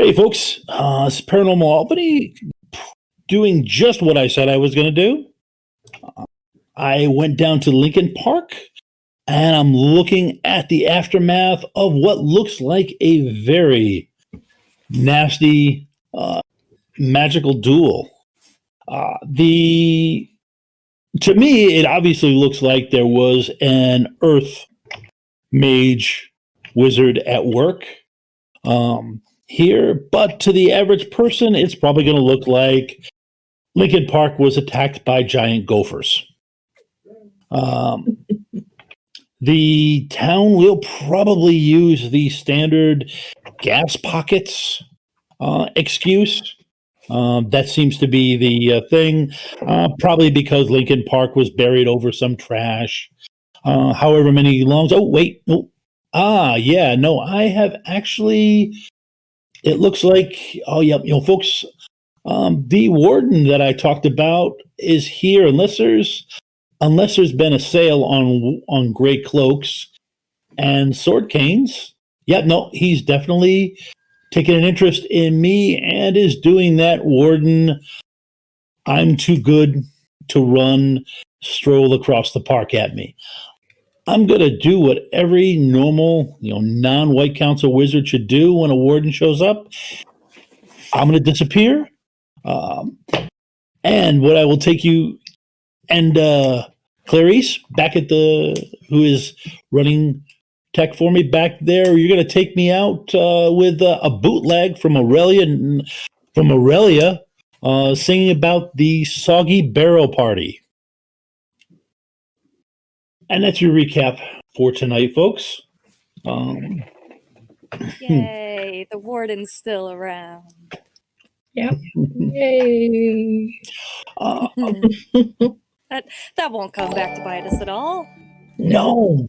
Hey, folks, it's Paranormal Albany doing just what I said I was going to do. I went down to Lincoln Park and I'm looking at the aftermath of what looks like a very nasty magical duel. To me, it obviously looks like there was an earth mage wizard at work. Here, but to the average person, it's probably going to look like Lincoln Park was attacked by giant gophers. The town will probably use the standard gas pockets excuse. That seems to be the thing, probably because Lincoln Park was buried over some trash. However many longs. Oh, wait. No. Yeah, no, I have actually. It looks like, folks, the warden that I talked about is here, unless there's been a sale on gray cloaks and sword canes. Yeah, no, he's definitely taken an interest in me and is doing that. Warden, I'm too good to run, stroll across the park at me. I'm going to do what every normal, non-white council wizard should do when a warden shows up. I'm going to disappear. And what I will take you and Clarice back who is running tech for me back there. You're going to take me out with a bootleg from Aurelia, singing about the Soggy Barrel Party. And that's your recap for tonight, folks. Yay, the warden's still around. Yep. Yay. That won't come back to bite us at all. No.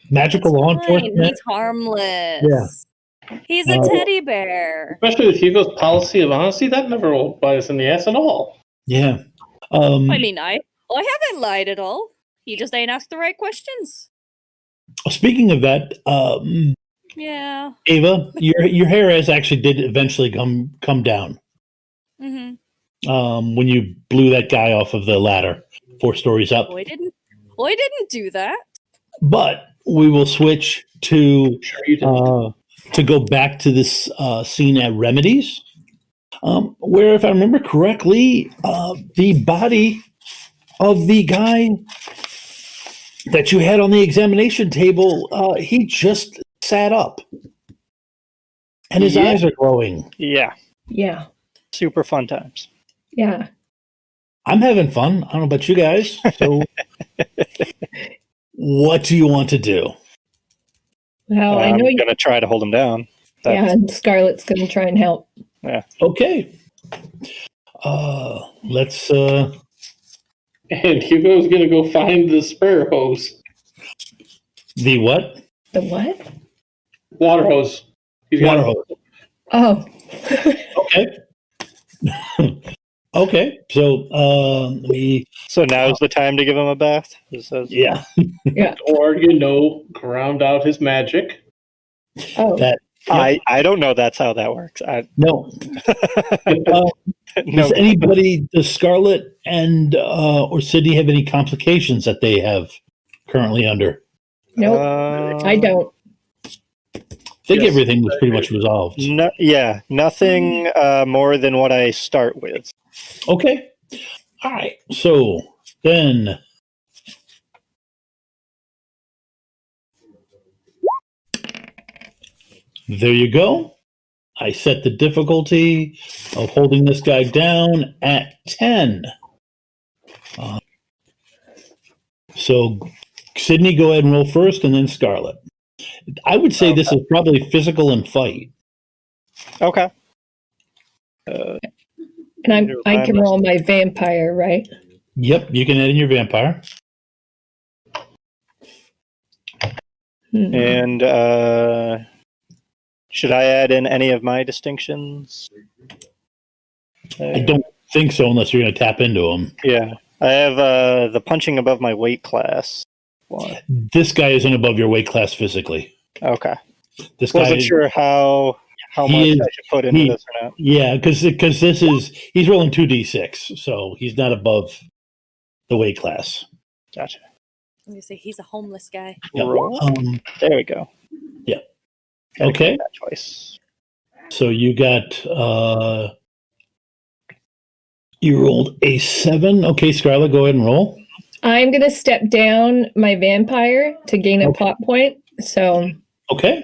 Magical law enforcement. He's harmless. Yeah. He's a teddy bear. Especially with Hugo's policy of honesty, that never will bite us in the ass at all. Yeah. I haven't lied at all. You just ain't asked the right questions. Speaking of that, yeah, Ava, your hair did eventually come down. Mm-hmm. When you blew that guy off of the ladder 4 stories up. I didn't do that. But we will switch to go back to this scene at Remedies, where, if I remember correctly, the body of the guy that you had on the examination table, he just sat up. And his eyes are glowing. Yeah. Yeah. Super fun times. Yeah. I'm having fun. I don't know about you guys. So what do you want to do? Well, I know I'm going to try to hold him down. And Scarlet's going to try and help. Yeah. Okay. Let's... And Hugo's going to go find the spare hose. The what? The what? Water hose. Water hose. Oh. Okay. Okay. So So now's the time to give him a bath? Yeah. Yeah. Or, ground out his magic. Oh. I don't know that's how that works. No. No. Does Scarlet and or Sidney have any complications that they have currently under? Nope. I don't. I think everything was pretty much resolved. Nothing more than what I start with. Okay. All right. So then, there you go. I set the difficulty of holding this guy down at 10. So, Sidney, go ahead and roll first, and then Scarlet. I would say this is probably physical and fight. Okay. And I can roll my vampire, right? Yep, you can add in your vampire. And should I add in any of my distinctions? I don't think so, unless you're going to tap into them. Yeah. I have the punching above my weight class. This guy isn't above your weight class physically. Okay. This guy wasn't sure how how He much is- I should put into this or not. Yeah, because this is he's rolling 2d6, so he's not above the weight class. Gotcha. I'm gonna say he's a homeless guy. Yeah. Roll. There we go. Yeah. Gotta Okay. click that twice. So you got you rolled a 7. Okay, Scarlet, go ahead and roll. I'm going to step down my vampire to gain a Okay. plot point. So Okay.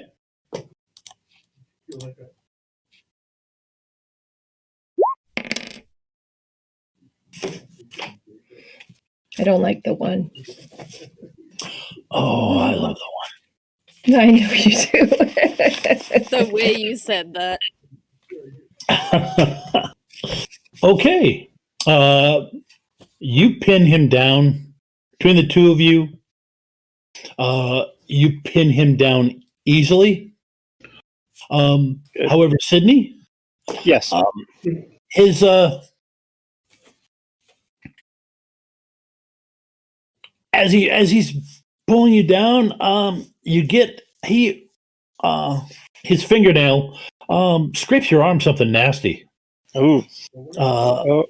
I don't like the 1. Oh, I love I know you do. The way you said that. that one. Okay. You pin him down between the two of you. You pin him down easily. Good. However, Sidney, Yes. his as he's pulling you down, you get his fingernail scrapes your arm something nasty. Ooh. Uh,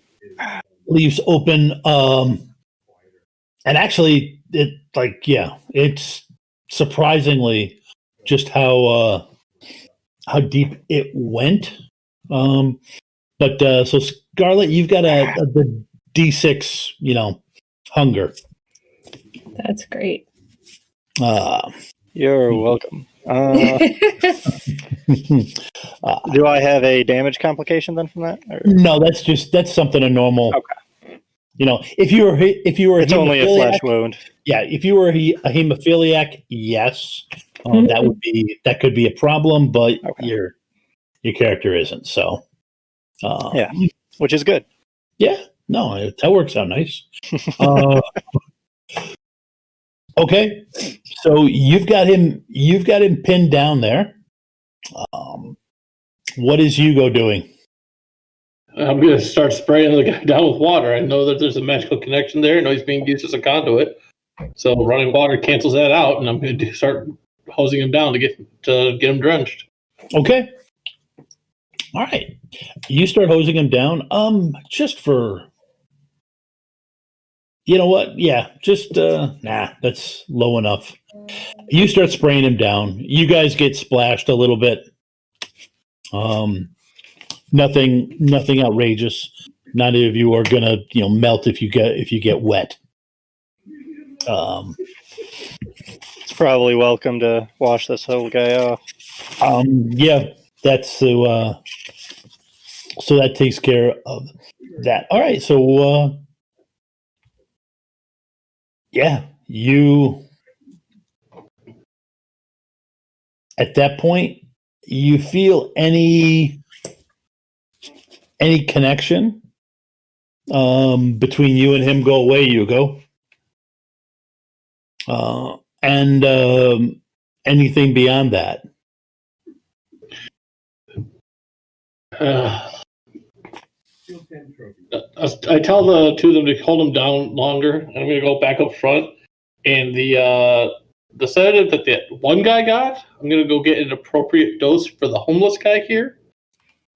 leaves open, and actually it's surprisingly just how deep it went. But so Scarlet, you've got the D6, hunger. That's great. You're welcome. Do I have a damage complication then from that? Or? No, that's something a normal. Okay. If you were It's only a hemophiliac- flesh wound. Yeah, if you were a hemophiliac, yes, that could be a problem, but Okay. your character isn't. So, Yeah. Which is good. yeah, no, that works out nice. Okay, so you've got him pinned down there. What is Hugo doing? I'm going to start spraying the guy down with water. I know that there's a magical connection there. I know he's being used as a conduit. So running water cancels that out, and I'm going to start hosing him down to get him drenched. Okay. All right. You start hosing him down. Just for, you know what? Yeah, just that's low enough. You start spraying him down. You guys get splashed a little bit. Nothing outrageous. None of you are gonna, melt if you get wet. It's probably welcome to wash this whole guy off. Yeah, that's so that takes care of that. All right, so yeah, you at that point you feel any connection between you and him go away, Hugo. And anything beyond that. I tell the two of them to hold him down longer. I'm going to go back up front, and the sedative that the one guy got, I'm going to go get an appropriate dose for the homeless guy here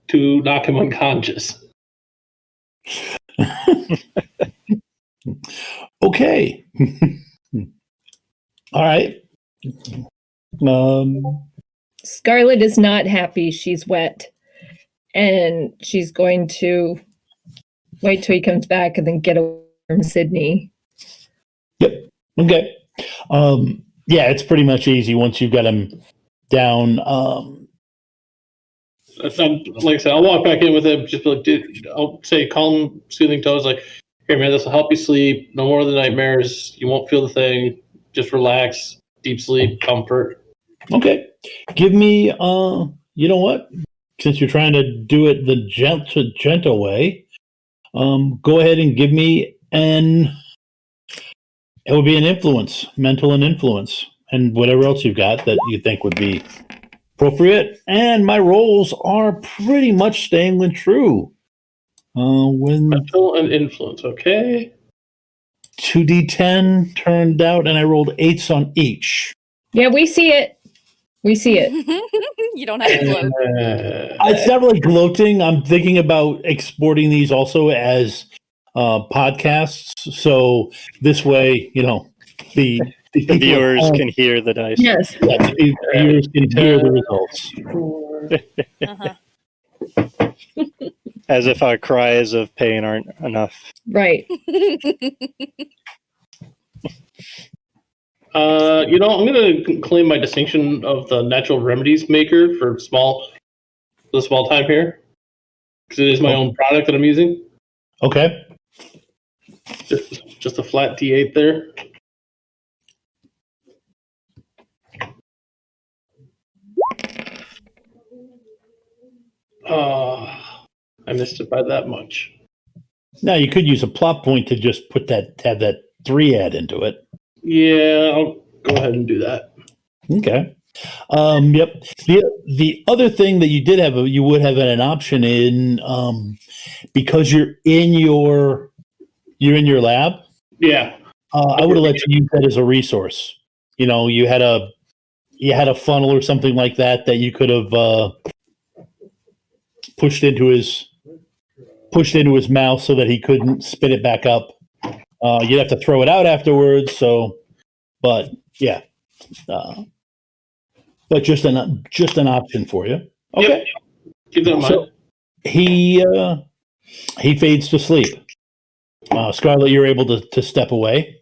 to knock him unconscious. Okay. All right. Scarlet is not happy. She's wet. And she's going to wait till he comes back and then get away from Sidney. Yep. Okay. Yeah, it's pretty much easy once you've got him down. Like I said, I'll walk back in with him. Just be like, dude, I'll say calm, soothing tones, like, "Here, man, this will help you sleep. No more of the nightmares. You won't feel the thing. Just relax, deep sleep, comfort." Okay. Give me, you know what? Since you're trying to do it the gentle way, go ahead and give me it would be an influence, mental and influence, and whatever else you've got that you think would be appropriate. And my rolls are pretty much staying true. When Mental and influence, okay? 2d10 turned out, and I rolled 8s on each. Yeah, we see it. We see it. You don't have to gloat. It's not really gloating. I'm thinking about exporting these also as podcasts. So this way, the The people at viewers home- can hear the dice. Yes. yeah, the viewers can hear the results. Uh-huh. As if our cries of pain aren't enough. Right. I'm going to claim my distinction of the natural remedies maker for the small time here, because it is my own product that I'm using. Okay. Just a flat D8 there. I missed it by that much. Now you could use a plot point to just have that 3 add into it. Yeah, I'll go ahead and do that. Okay. Yep. The other thing that you would have an option in, because you're in your lab. Yeah. I would have let you use that as a resource. You had a funnel or something like that you could have pushed into his mouth so that he couldn't spit it back up. You'd have to throw it out afterwards. So, but yeah, but just an option for you. Okay. Yep. Keep that in mind. So he fades to sleep. Scarlet, you're able to step away.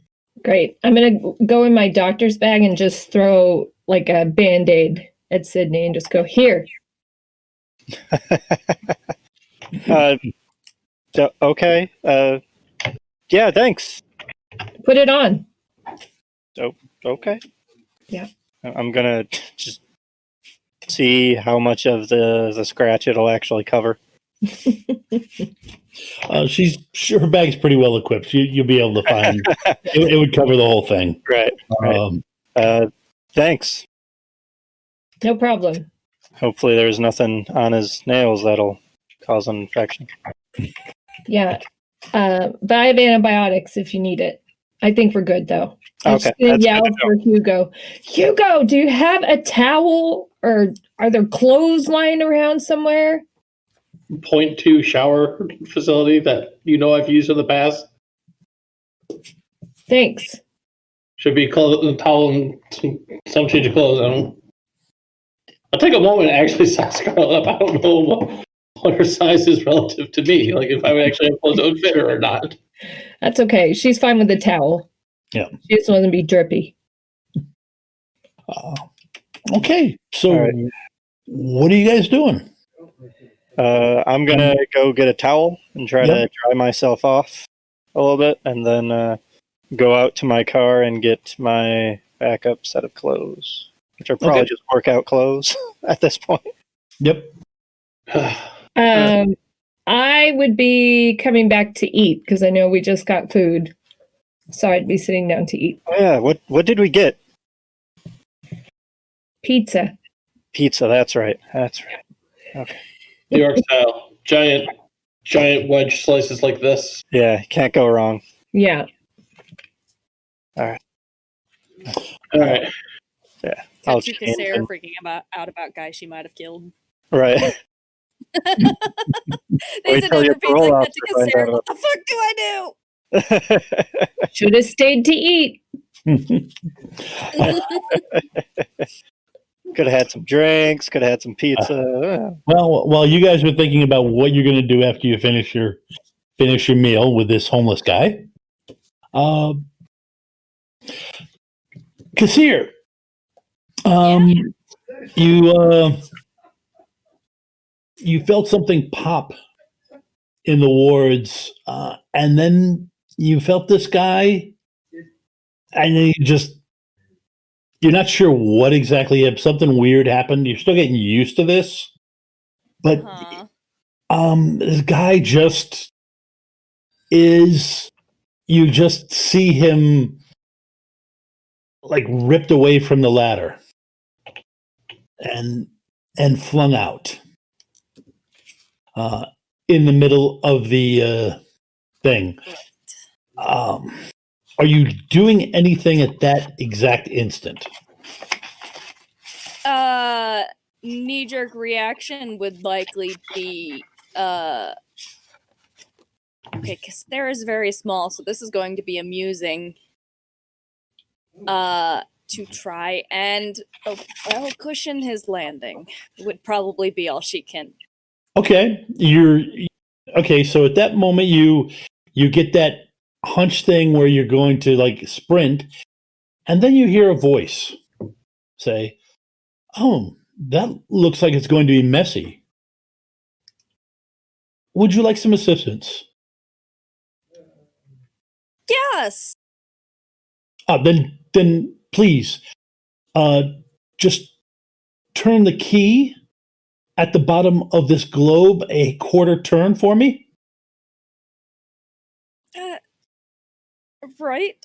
Great. I'm going to go in my doctor's bag and just throw like a Band-Aid at Sidney and just go, here. Okay. Yeah, thanks. Put it on. Okay. Yeah. I'm gonna just see how much of the scratch it'll actually cover. Her bag's pretty well equipped. You'll be able to find it would cover the whole thing. Right. Thanks. No problem. Hopefully there's nothing on his nails that'll cause an infection. Yeah. But I have antibiotics if you need it. I think we're good, though. I'm Okay, just gonna that's yell good to for Hugo. Hugo, do you have a towel or are there clothes lying around somewhere? 0.2 shower facility that I've used in the past. Thanks. Should be a towel and some change of clothes. I'll take a moment to actually size Scarlet up. I don't know what her size is relative to me. Like if I would actually have clothes that would fit her or not. That's okay. She's fine with the towel. Yeah. She just doesn't be drippy. Okay. So, All right. What are you guys doing? I'm gonna go get a towel and try to dry myself off a little bit, and then go out to my car and get my backup set of clothes, which are probably just workout clothes at this point. Yep. I would be coming back to eat because I know we just got food. So I'd be sitting down to eat. Oh yeah, what did we get? Pizza. Pizza, that's right. Okay. New York style. Giant wedge slices like this. Yeah, can't go wrong. Yeah. All right. Yeah. I'll I'll change change Cessair them. freaking out about guys she might have killed. Right. They Wait sit till down your for pizza parole like that to officer finds Cessair. out What the fuck do I do? Should have stayed to eat. Could have had some drinks, could have had some pizza. Well, while you guys were thinking about what you're going to do after you finish your meal with this homeless guy, Cessair, you felt something pop in the wards, and then you felt this guy, and then you're not sure what exactly happened. Something weird happened. You're still getting used to this, but this guy just is. You just see him like ripped away from the ladder and flung out in the middle of the thing. Are you doing anything at that exact instant? knee-jerk reaction would likely be okay, Cessair is very small, so this is going to be amusing. To try and cushion his landing would probably be all she can. Okay, okay. So at that moment, you get that hunch thing where you're going to like sprint, and then you hear a voice say, "Oh, that looks like it's going to be messy. Would you like some assistance?" Yes. Then please, just turn the key at the bottom of this globe a quarter turn for me. Right.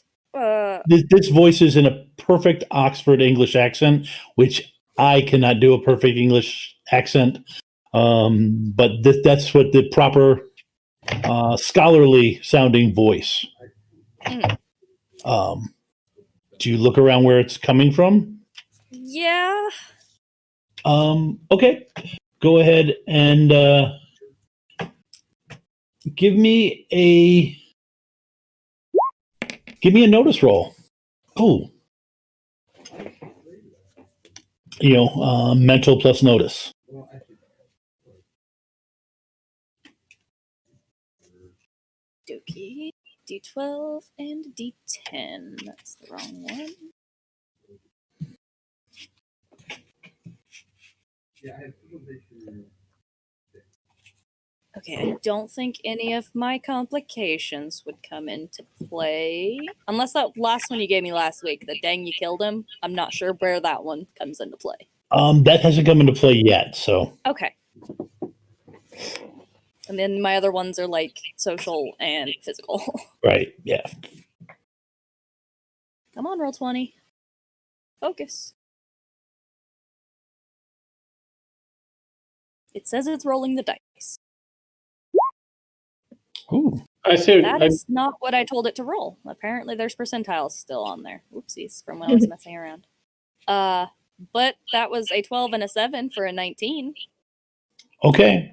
This voice is in a perfect Oxford English accent, which I cannot do a perfect English accent. But that's what the proper scholarly sounding voice. Do you look around where it's coming from? Yeah. Okay. Go ahead and give me a notice roll. Oh. Mental plus notice. Dookie. D12 and D10. That's the wrong one. Okay, I don't think any of my complications would come into play. Unless that last one you gave me last week, the dang you killed him. I'm not sure where that one comes into play. That hasn't come into play yet, so. Okay. And then my other ones are like social and physical. Right, yeah. Come on, roll 20. Focus. It says it's rolling the dice. Ooh. I see. That is not what I told it to roll. Apparently there's percentiles still on there. Oopsies, from when I was messing around. But that was a 12 and a 7 for a 19. Okay.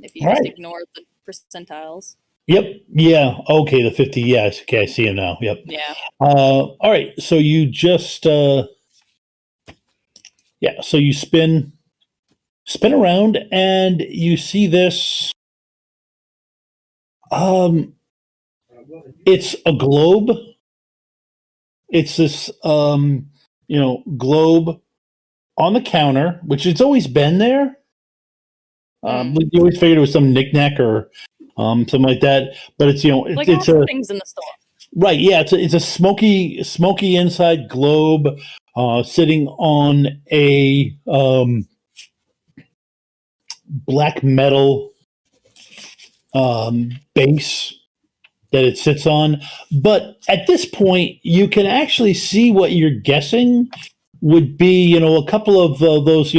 If you just ignore the percentiles. Yep. Yeah. Okay. The 50. Yes. Okay. I see him now. Yep. Yeah. All right. So you just, so you spin around and you see this. It's a globe. It's this, globe on the counter, which it's always been there. You always figured it was some knickknack or something like that, but it's like it's a things in the store. Right, yeah, it's a smoky inside globe, sitting on a black metal base that it sits on. But at this point, you can actually see what you're guessing would be, a couple of those,